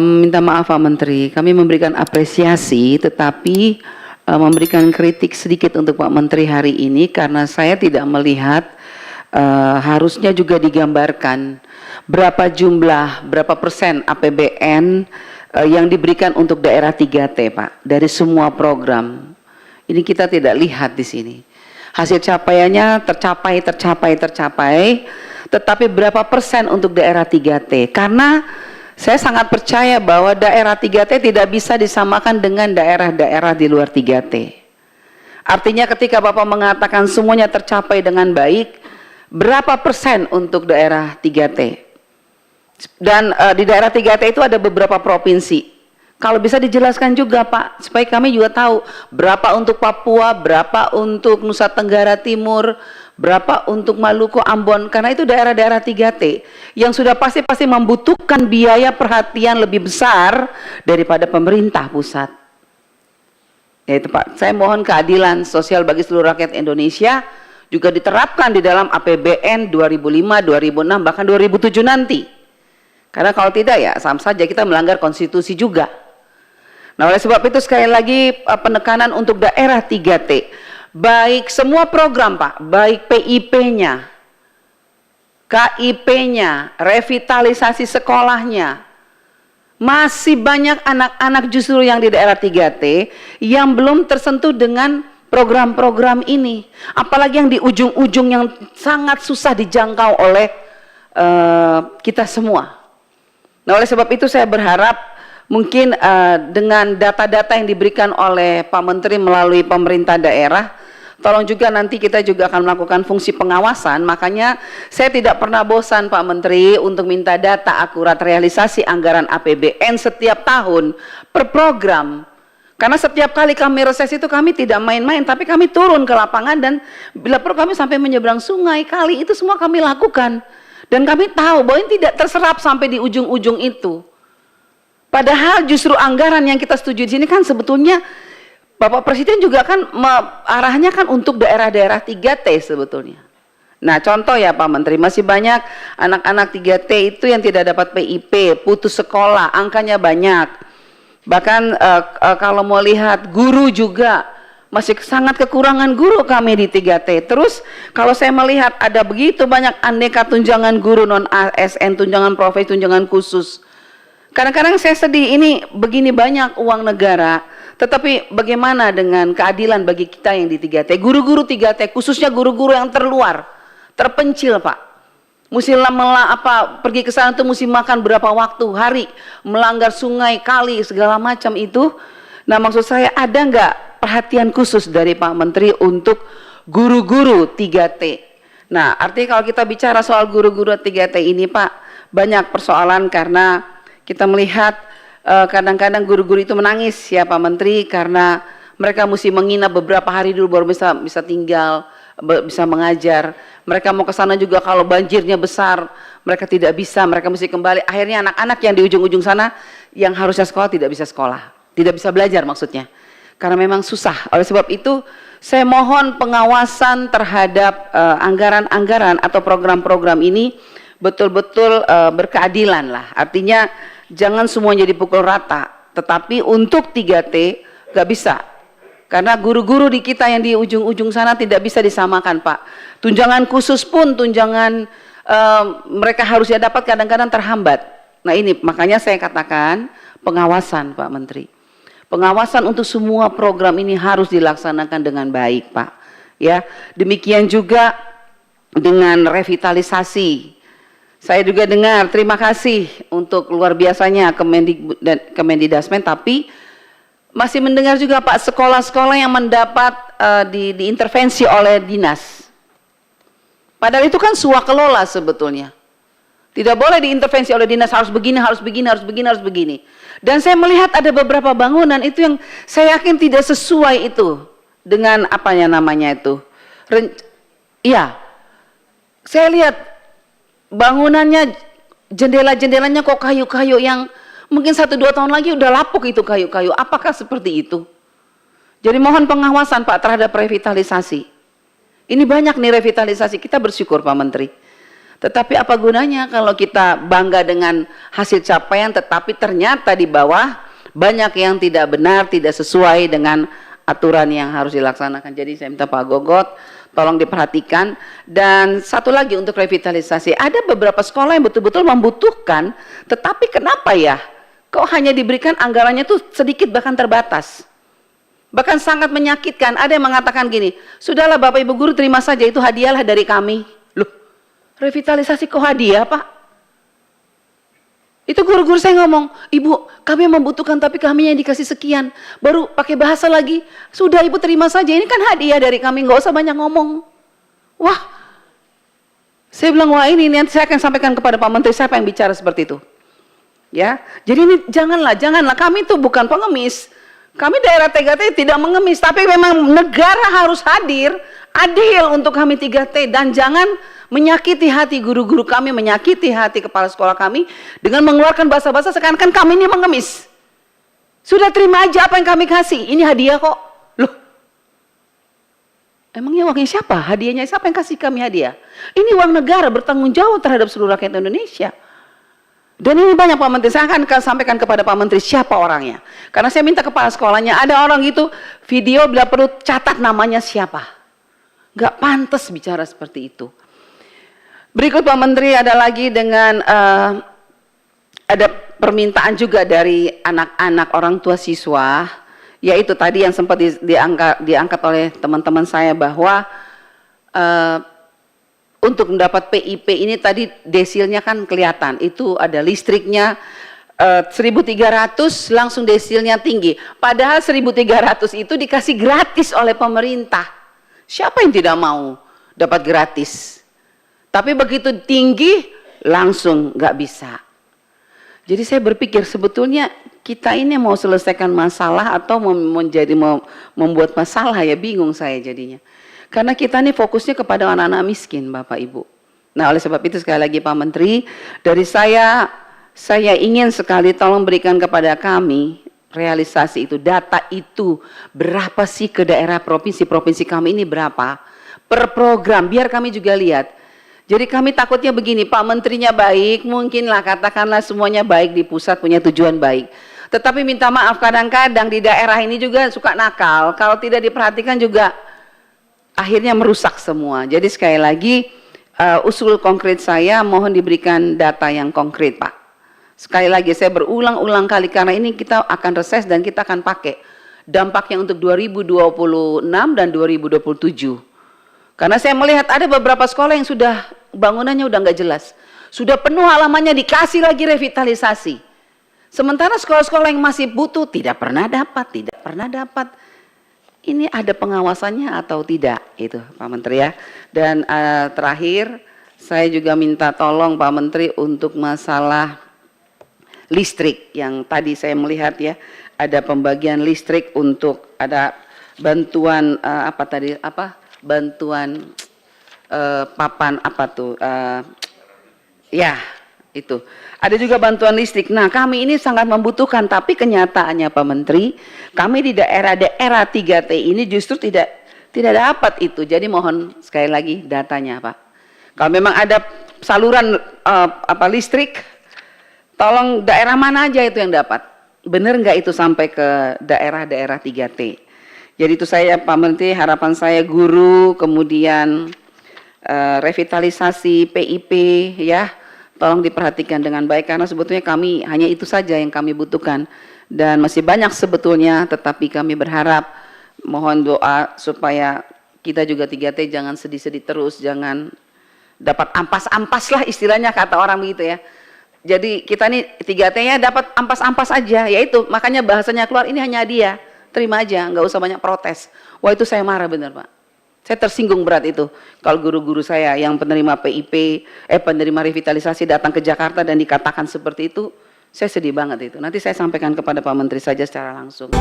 Minta maaf Pak Menteri, kami memberikan apresiasi tetapi memberikan kritik sedikit untuk Pak Menteri hari ini karena saya tidak melihat harusnya juga digambarkan berapa jumlah, berapa persen APBN yang diberikan untuk daerah 3T Pak dari semua program. Ini kita tidak lihat di sini. Hasil capaiannya tercapai, tetapi berapa persen untuk daerah 3T? Karena saya sangat percaya bahwa daerah 3T tidak bisa disamakan dengan daerah-daerah di luar 3T. Artinya ketika Bapak mengatakan semuanya tercapai dengan baik, berapa persen untuk daerah 3T? Dan di daerah 3T itu ada beberapa provinsi. Kalau bisa dijelaskan juga Pak, supaya kami juga tahu berapa untuk Papua, berapa untuk Nusa Tenggara Timur, berapa untuk Maluku, Ambon, karena itu daerah-daerah 3T yang sudah pasti membutuhkan biaya perhatian lebih besar daripada pemerintah pusat. Yaitu Pak, saya mohon keadilan sosial bagi seluruh rakyat Indonesia juga diterapkan di dalam APBN 2005, 2006, bahkan 2007 nanti. Karena kalau tidak ya sama saja kita melanggar konstitusi juga. Nah oleh sebab itu sekali lagi penekanan untuk daerah 3T, baik semua program Pak, baik PIP-nya, KIP-nya, revitalisasi sekolahnya, masih banyak anak-anak justru yang di daerah 3T yang belum tersentuh dengan program-program ini. Apalagi yang di ujung-ujung yang sangat susah dijangkau oleh kita semua. Nah oleh sebab itu saya berharap mungkin dengan data-data yang diberikan oleh Pak Menteri melalui pemerintah daerah, tolong juga nanti kita juga akan melakukan fungsi pengawasan. Makanya saya tidak pernah bosan Pak Menteri untuk minta data akurat realisasi anggaran APBN setiap tahun per program. Karena setiap kali kami reses itu kami tidak main-main, tapi kami turun ke lapangan dan bila perlu kami sampai menyeberang sungai, kali, itu semua kami lakukan. Dan kami tahu bahwa ini tidak terserap sampai di ujung-ujung itu. Padahal justru anggaran yang kita setuju di sini kan sebetulnya Bapak Presiden juga kan arahnya kan untuk daerah-daerah 3T sebetulnya. Nah contoh ya Pak Menteri, masih banyak anak-anak 3T itu yang tidak dapat PIP, putus sekolah, angkanya banyak. Bahkan kalau mau lihat guru juga masih sangat kekurangan guru kami di 3T. Terus kalau saya melihat ada begitu banyak aneka tunjangan guru non ASN, tunjangan profesi, tunjangan khusus. Kadang-kadang saya sedih, ini begini banyak uang negara, tetapi bagaimana dengan keadilan bagi kita yang di 3T? Guru-guru 3T, khususnya guru-guru yang terluar, terpencil Pak. Mesti pergi ke sana tuh mesti makan berapa waktu, hari, melanggar sungai, kali, segala macam itu. Nah maksud saya ada nggak perhatian khusus dari Pak Menteri untuk guru-guru 3T? Nah artinya kalau kita bicara soal guru-guru 3T ini Pak, banyak persoalan karena kita melihat kadang-kadang guru-guru itu menangis ya Pak Menteri karena mereka mesti menginap beberapa hari dulu baru bisa tinggal, bisa mengajar. Mereka mau ke sana juga kalau banjirnya besar, mereka tidak bisa, mereka mesti kembali. Akhirnya anak-anak yang di ujung-ujung sana yang harusnya sekolah tidak bisa sekolah, tidak bisa belajar maksudnya. Karena memang susah. Oleh sebab itu saya mohon pengawasan terhadap anggaran-anggaran atau program-program ini betul-betul berkeadilan lah. Artinya jangan semuanya dipukul rata, tetapi untuk 3T gak bisa. Karena guru-guru di kita yang di ujung-ujung sana tidak bisa disamakan Pak. Tunjangan khusus pun, tunjangan mereka harusnya dapat kadang-kadang terhambat. Nah ini makanya saya katakan pengawasan Pak Menteri. Pengawasan untuk semua program ini harus dilaksanakan dengan baik Pak. Ya, demikian juga dengan revitalisasi. Saya juga dengar, terima kasih untuk luar biasanya Kemendikbuddasmen, tapi masih mendengar juga Pak sekolah-sekolah yang mendapat diintervensi oleh dinas. Padahal itu kan swakelola sebetulnya. Tidak boleh diintervensi oleh dinas, harus begini, harus begini, harus begini, harus begini. Dan saya melihat ada beberapa bangunan itu yang saya yakin tidak sesuai itu dengan apanya namanya itu. Iya, saya lihat bangunannya, jendela-jendelanya kok kayu-kayu yang mungkin 1-2 tahun lagi udah lapuk itu kayu-kayu. Apakah seperti itu? Jadi mohon pengawasan Pak terhadap revitalisasi. Ini banyak nih revitalisasi, kita bersyukur Pak Menteri. Tetapi apa gunanya kalau kita bangga dengan hasil capaian tetapi ternyata di bawah banyak yang tidak benar, tidak sesuai dengan aturan yang harus dilaksanakan. Jadi saya minta Pak Gogot tolong diperhatikan. Dan satu lagi untuk revitalisasi, ada beberapa sekolah yang betul-betul membutuhkan, tetapi kenapa ya kok hanya diberikan anggarannya tuh sedikit bahkan terbatas. Bahkan sangat menyakitkan. Ada yang mengatakan gini, sudahlah Bapak Ibu guru terima saja, itu hadiahlah dari kami. Loh, revitalisasi kok hadiah Pak? Itu guru-guru saya ngomong, Ibu kami membutuhkan tapi kami yang dikasih sekian. Baru pakai bahasa lagi, sudah Ibu terima saja, ini kan hadiah dari kami, nggak usah banyak ngomong. Wah, saya bilang wah ini nanti saya akan sampaikan kepada Pak Menteri siapa yang bicara seperti itu. Ya, jadi ini janganlah, kami itu bukan pengemis. Kami daerah 3T tidak mengemis, tapi memang negara harus hadir, adil untuk kami 3T, dan jangan menyakiti hati guru-guru kami, menyakiti hati kepala sekolah kami dengan mengeluarkan bahasa-bahasa seakan-akan kami ini mengemis. Sudah terima aja apa yang kami kasih, ini hadiah kok. Loh, emangnya uangnya siapa? Hadiahnya siapa yang kasih kami hadiah? Ini uang negara, bertanggung jawab terhadap seluruh rakyat Indonesia. Dan ini banyak Pak Menteri, saya akan sampaikan kepada Pak Menteri siapa orangnya. Karena saya minta kepala sekolahnya, ada orang gitu, video bila perlu catat namanya siapa. Gak pantas bicara seperti itu. Berikut Pak Menteri ada lagi dengan, ada permintaan juga dari anak-anak orang tua siswa, yaitu tadi yang sempat diangkat oleh teman-teman saya bahwa, untuk mendapat PIP ini tadi desilnya kan kelihatan, itu ada listriknya 1.300 langsung desilnya tinggi. Padahal 1.300 itu dikasih gratis oleh pemerintah. Siapa yang tidak mau dapat gratis? Tapi begitu tinggi langsung nggak bisa. Jadi saya berpikir sebetulnya kita ini mau selesaikan masalah atau membuat masalah, ya bingung saya jadinya. Karena kita ini fokusnya kepada anak-anak miskin Bapak Ibu. Nah oleh sebab itu sekali lagi Pak Menteri, dari saya ingin sekali tolong berikan kepada kami realisasi itu, data itu berapa sih ke daerah provinsi kami ini berapa per program, biar kami juga lihat. Jadi kami takutnya begini, Pak Menterinya baik, mungkinlah katakanlah semuanya baik di pusat punya tujuan baik. Tetapi minta maaf kadang-kadang di daerah ini juga suka nakal, kalau tidak diperhatikan juga akhirnya merusak semua. Jadi sekali lagi usul konkret saya mohon diberikan data yang konkret Pak. Sekali lagi saya berulang-ulang kali karena ini kita akan reses dan kita akan pakai dampaknya untuk 2026 dan 2027. Karena saya melihat ada beberapa sekolah yang sudah bangunannya udah nggak jelas. Sudah penuh halamannya dikasih lagi revitalisasi. Sementara sekolah-sekolah yang masih butuh tidak pernah dapat. Ini ada pengawasannya atau tidak, itu Pak Menteri ya. Dan terakhir, saya juga minta tolong Pak Menteri untuk masalah listrik yang tadi saya melihat ya, ada pembagian listrik untuk ada bantuan bantuan papan apa tuh, ya itu. Ada juga bantuan listrik. Nah kami ini sangat membutuhkan, tapi kenyataannya Pak Menteri, kami di daerah-daerah 3T ini justru tidak dapat itu. Jadi mohon sekali lagi datanya Pak. Kalau memang ada saluran listrik, tolong daerah mana aja itu yang dapat. Benar nggak itu sampai ke daerah-daerah 3T. Jadi itu saya Pak Menteri, harapan saya guru, kemudian revitalisasi PIP ya. Tolong diperhatikan dengan baik karena sebetulnya kami hanya itu saja yang kami butuhkan dan masih banyak sebetulnya, tetapi kami berharap mohon doa supaya kita juga 3T jangan sedih-sedih terus, jangan dapat ampas-ampas lah istilahnya kata orang begitu ya. Jadi kita nih 3T-nya dapat ampas-ampas aja, yaitu makanya bahasanya keluar ini hanya hadiah, terima aja, nggak usah banyak protes. Wah itu saya marah bener Pak. Saya tersinggung berat itu kalau guru-guru saya yang penerima PIP, penerima revitalisasi datang ke Jakarta dan dikatakan seperti itu, saya sedih banget itu. Nanti saya sampaikan kepada Pak Menteri saja secara langsung.